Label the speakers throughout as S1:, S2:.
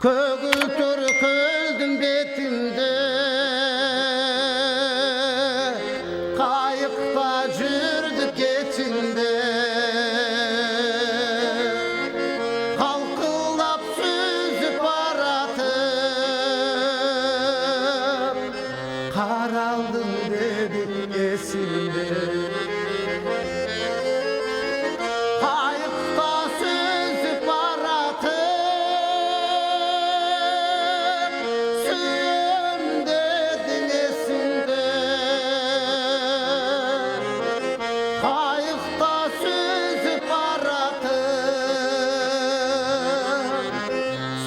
S1: Kөгültür köldün betinde, kayıkta jürdük geçinde. Kalkılap süzüp aratıp, karaldın dedik esinde. Kayıkta süzüp aratıp,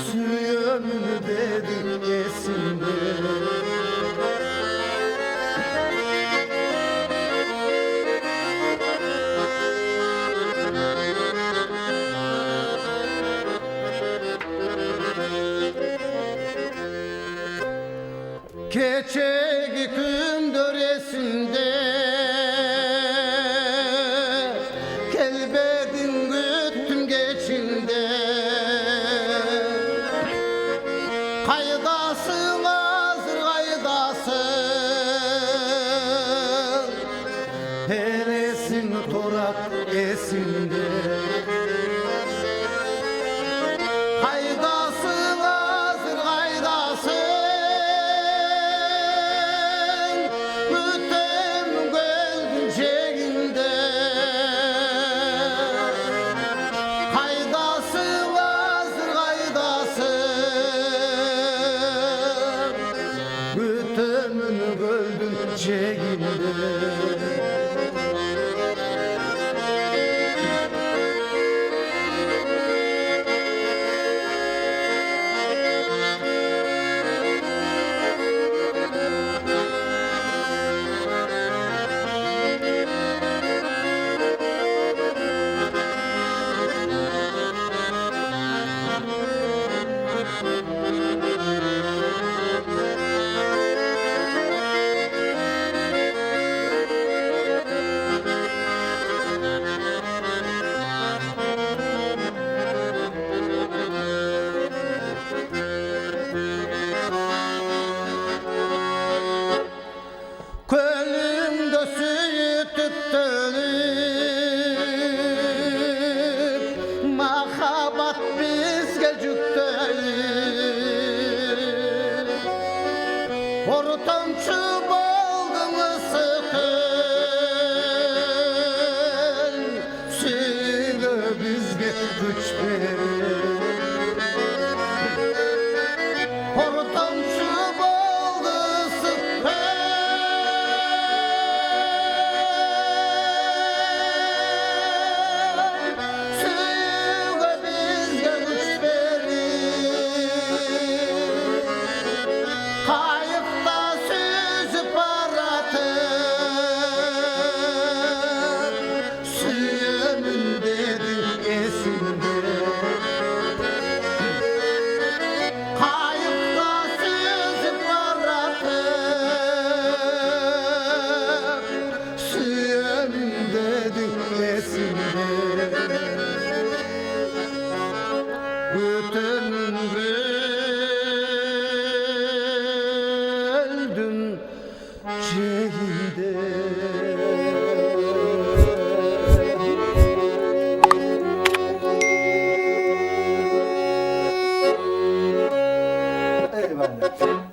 S1: suyum dedik esinde. Keçegi gün döresinde, kelbedin güttüm geçinde. Kaydasın hazır kaydasın, heresin torak esinde. Kaydasın hazır kaydasın, bütümünü böldün şeyinde. Kölümde suyu tüttülüp, mahabat bizge cüktülüp. Hortomçu boldumı sıkın, suyu bizge güç verir. Hortomçu boldu sıkın, kayıkta süzüp aratıp, suyumun dedim esinde. Kayıkta süzüp aratıp, suyumun dedim esinde. Bütün böldün şeyinde. Eyvallah.